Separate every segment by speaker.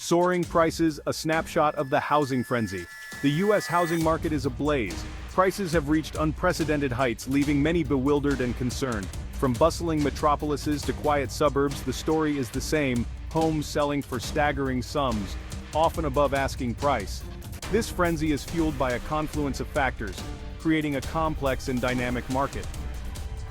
Speaker 1: Soaring prices, a snapshot of the housing frenzy. The U.S. housing market is ablaze. Prices have reached unprecedented heights, leaving many bewildered and concerned. From bustling metropolises to quiet suburbs, the story is the same: homes selling for staggering sums, often above asking price. This frenzy is fueled by a confluence of factors, creating a complex and dynamic market.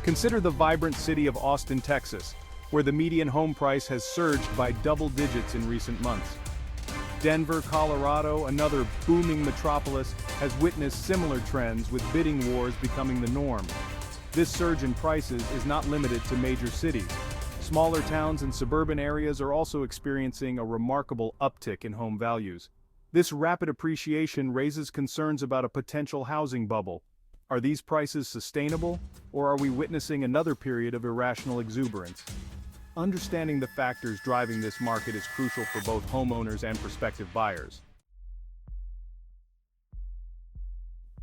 Speaker 1: Consider the vibrant city of Austin, Texas, where the median home price has surged by double digits in recent months. Denver, Colorado, another booming metropolis, has witnessed similar trends, with bidding wars becoming the norm. This surge in prices is not limited to major cities. Smaller towns and suburban areas are also experiencing a remarkable uptick in home values. This rapid appreciation raises concerns about a potential housing bubble. Are these prices sustainable, or are we witnessing another period of irrational exuberance? Understanding the factors driving this market is crucial for both homeowners and prospective buyers.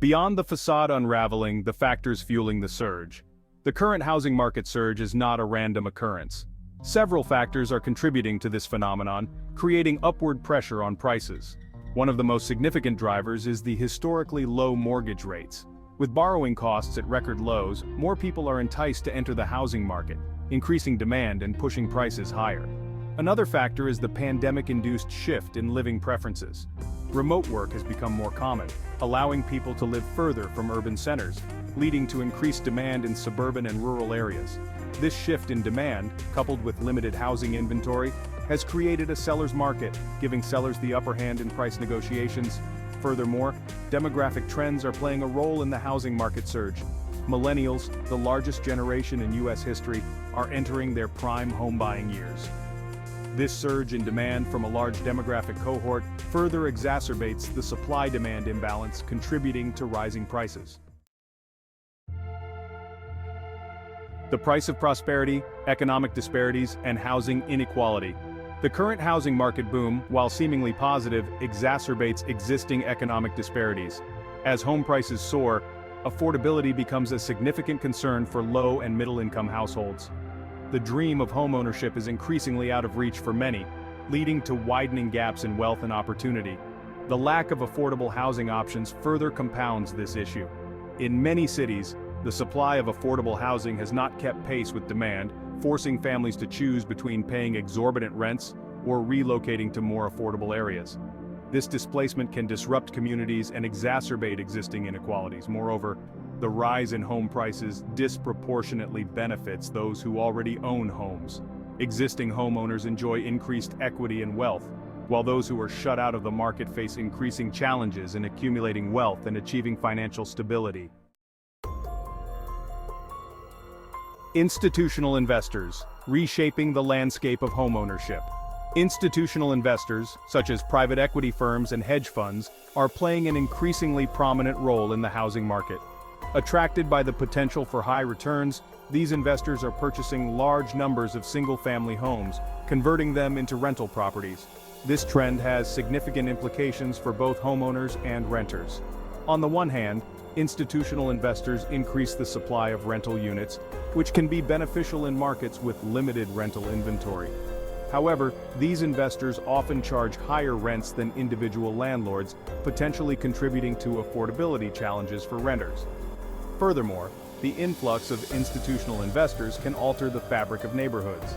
Speaker 1: Beyond the facade unraveling, the factors fueling the surge. The current housing market surge is not a random occurrence. Several factors are contributing to this phenomenon, creating upward pressure on prices. One of the most significant drivers is the historically low mortgage rates. With borrowing costs at record lows, more people are enticed to enter the housing market, increasing demand and pushing prices higher. Another factor is the pandemic-induced shift in living preferences. Remote work has become more common, allowing people to live further from urban centers, leading to increased demand in suburban and rural areas. This shift in demand, coupled with limited housing inventory, has created a seller's market, giving sellers the upper hand in price negotiations. Furthermore, demographic trends are playing a role in the housing market surge. Millennials, the largest generation in U.S. history, are entering their prime home-buying years. This surge in demand from a large demographic cohort further exacerbates the supply-demand imbalance, contributing to rising prices. The price of prosperity, economic disparities, and housing inequality. The current housing market boom, while seemingly positive, exacerbates existing economic disparities. As home prices soar, affordability becomes a significant concern for low and middle-income households. The dream of homeownership is increasingly out of reach for many, leading to widening gaps in wealth and opportunity. The lack of affordable housing options further compounds this issue. In many cities, the supply of affordable housing has not kept pace with demand, forcing families to choose between paying exorbitant rents or relocating to more affordable areas. This displacement can disrupt communities and exacerbate existing inequalities. Moreover, the rise in home prices disproportionately benefits those who already own homes. Existing homeowners enjoy increased equity and wealth, while those who are shut out of the market face increasing challenges in accumulating wealth and achieving financial stability. Institutional investors, reshaping the landscape of homeownership. Institutional investors, such as private equity firms and hedge funds, are playing an increasingly prominent role in the housing market. Attracted by the potential for high returns, these investors are purchasing large numbers of single-family homes, converting them into rental properties. This trend has significant implications for both homeowners and renters. On the one hand, institutional investors increase the supply of rental units, which can be beneficial in markets with limited rental inventory. However, these investors often charge higher rents than individual landlords, potentially contributing to affordability challenges for renters. Furthermore, the influx of institutional investors can alter the fabric of neighborhoods.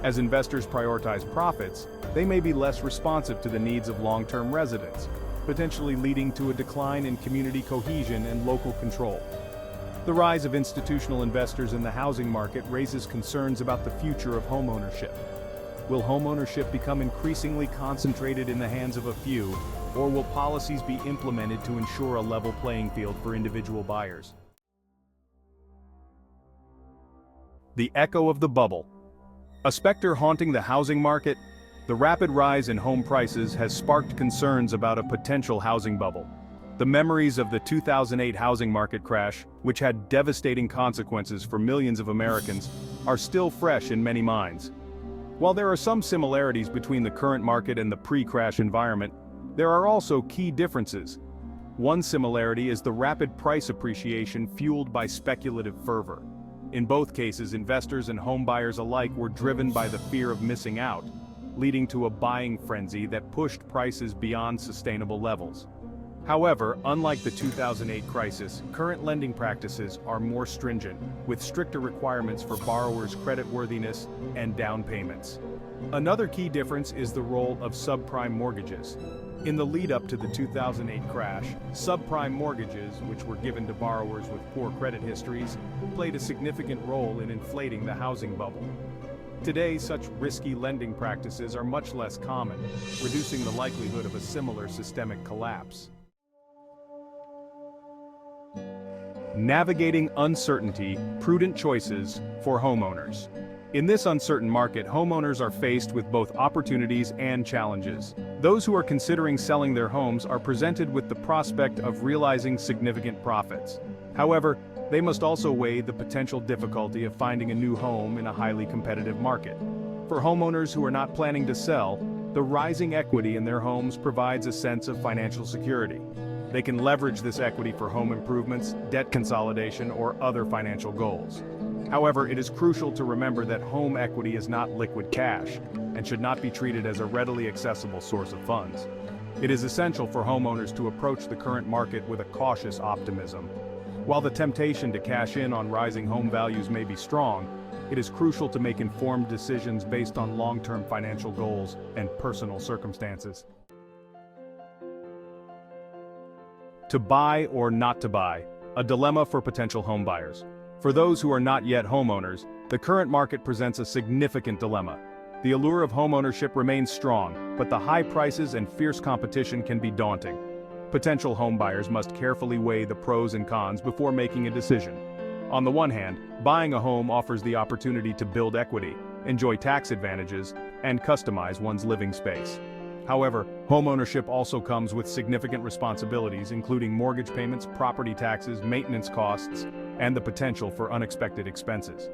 Speaker 1: As investors prioritize profits, they may be less responsive to the needs of long-term residents, potentially leading to a decline in community cohesion and local control. The rise of institutional investors in the housing market raises concerns about the future of homeownership. Will homeownership become increasingly concentrated in the hands of a few, or will policies be implemented to ensure a level playing field for individual buyers? The echo of the bubble. A specter haunting the housing market, the rapid rise in home prices has sparked concerns about a potential housing bubble. The memories of the 2008 housing market crash, which had devastating consequences for millions of Americans, are still fresh in many minds. While there are some similarities between the current market and the pre-crash environment, there are also key differences. One similarity is the rapid price appreciation fueled by speculative fervor. In both cases, investors and homebuyers alike were driven by the fear of missing out. leading to a buying frenzy that pushed prices beyond sustainable levels. However, unlike the 2008 crisis, current lending practices are more stringent, with stricter requirements for borrowers' creditworthiness and down payments. Another key difference is the role of subprime mortgages. In the lead-up to the 2008 crash, subprime mortgages, which were given to borrowers with poor credit histories, played a significant role in inflating the housing bubble. Today, such risky lending practices are much less common, reducing the likelihood of a similar systemic collapse. Navigating uncertainty, prudent choices for homeowners. In this uncertain market, homeowners are faced with both opportunities and challenges. Those who are considering selling their homes are presented with the prospect of realizing significant profits. However, they must also weigh the potential difficulty of finding a new home in a highly competitive market. For homeowners who are not planning to sell, the rising equity in their homes provides a sense of financial security. They can leverage this equity for home improvements, debt consolidation, or other financial goals. However, it is crucial to remember that home equity is not liquid cash and should not be treated as a readily accessible source of funds. It is essential for homeowners to approach the current market with a cautious optimism. While the temptation to cash in on rising home values may be strong, it is crucial to make informed decisions based on long-term financial goals and personal circumstances. To buy or not to buy, a dilemma for potential homebuyers. For those who are not yet homeowners, the current market presents a significant dilemma. The allure of homeownership remains strong, but the high prices and fierce competition can be daunting. Potential homebuyers must carefully weigh the pros and cons before making a decision. On the one hand, buying a home offers the opportunity to build equity, enjoy tax advantages, and customize one's living space. However, homeownership also comes with significant responsibilities, including mortgage payments, property taxes, maintenance costs, and the potential for unexpected expenses.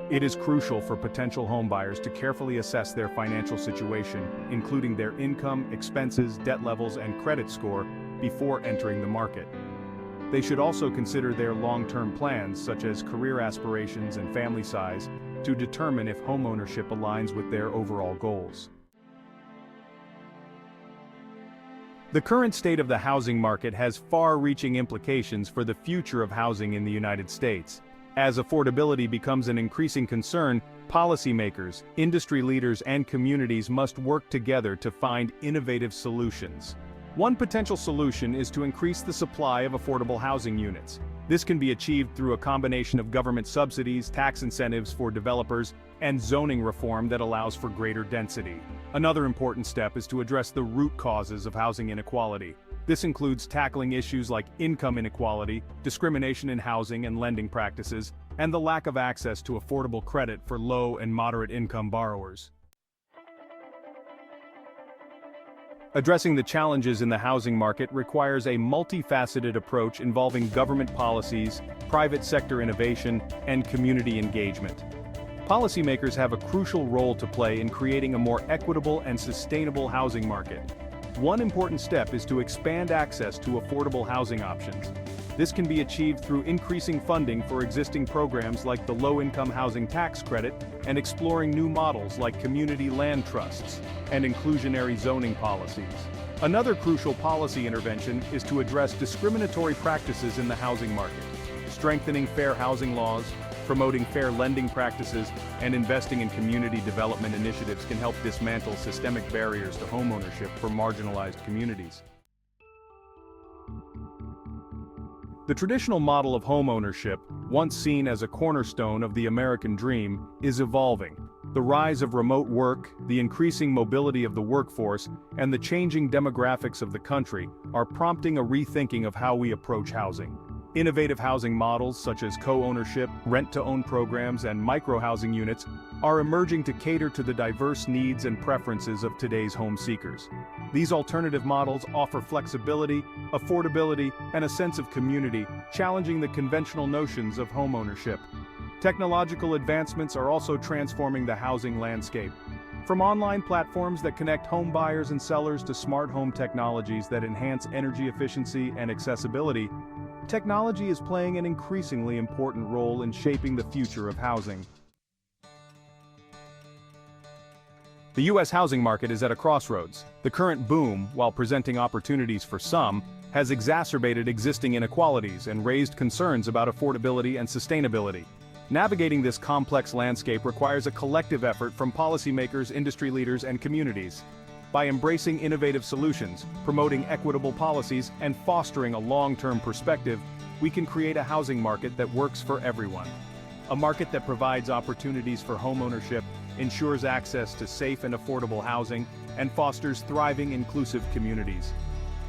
Speaker 1: It is crucial for potential homebuyers to carefully assess their financial situation, including their income, expenses, debt levels, and credit score, before entering the market. They should also consider their long-term plans, such as career aspirations and family size, to determine if homeownership aligns with their overall goals. The current state of the housing market has far-reaching implications for the future of housing in the United States. As affordability becomes an increasing concern, policymakers, industry leaders, and communities must work together to find innovative solutions. One potential solution is to increase the supply of affordable housing units. This can be achieved through a combination of government subsidies, tax incentives for developers, and zoning reform that allows for greater density. Another important step is to address the root causes of housing inequality. This includes tackling issues like income inequality, discrimination in housing and lending practices, and the lack of access to affordable credit for low and moderate income borrowers. Addressing the challenges in the housing market requires a multifaceted approach involving government policies, private sector innovation, and community engagement. Policymakers have a crucial role to play in creating a more equitable and sustainable housing market. One important step is to expand access to affordable housing options. This can be achieved through increasing funding for existing programs like the Low-Income Housing Tax Credit and exploring new models like community land trusts and inclusionary zoning policies. Another crucial policy intervention is to address discriminatory practices in the housing market. Strengthening fair housing laws, promoting fair lending practices, and investing in community development initiatives can help dismantle systemic barriers to homeownership for marginalized communities. The traditional model of homeownership, once seen as a cornerstone of the American dream, is evolving. The rise of remote work, the increasing mobility of the workforce, and the changing demographics of the country are prompting a rethinking of how we approach housing. Innovative housing models such as co-ownership, rent-to-own programs, and micro-housing units are emerging to cater to the diverse needs and preferences of today's home seekers. These alternative models offer flexibility, affordability, and a sense of community, challenging the conventional notions of homeownership. Technological advancements are also transforming the housing landscape. From online platforms that connect home buyers and sellers to smart home technologies that enhance energy efficiency and accessibility, technology is playing an increasingly important role in shaping the future of housing. The U.S. housing market is at a crossroads. The current boom, while presenting opportunities for some, has exacerbated existing inequalities and raised concerns about affordability and sustainability. Navigating this complex landscape requires a collective effort from policymakers, industry leaders, and communities. By embracing innovative solutions, promoting equitable policies, and fostering a long-term perspective, we can create a housing market that works for everyone. A market that provides opportunities for homeownership, ensures access to safe and affordable housing, and fosters thriving, inclusive communities.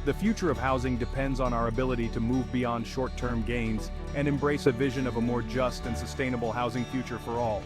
Speaker 1: The future of housing depends on our ability to move beyond short-term gains and embrace a vision of a more just and sustainable housing future for all.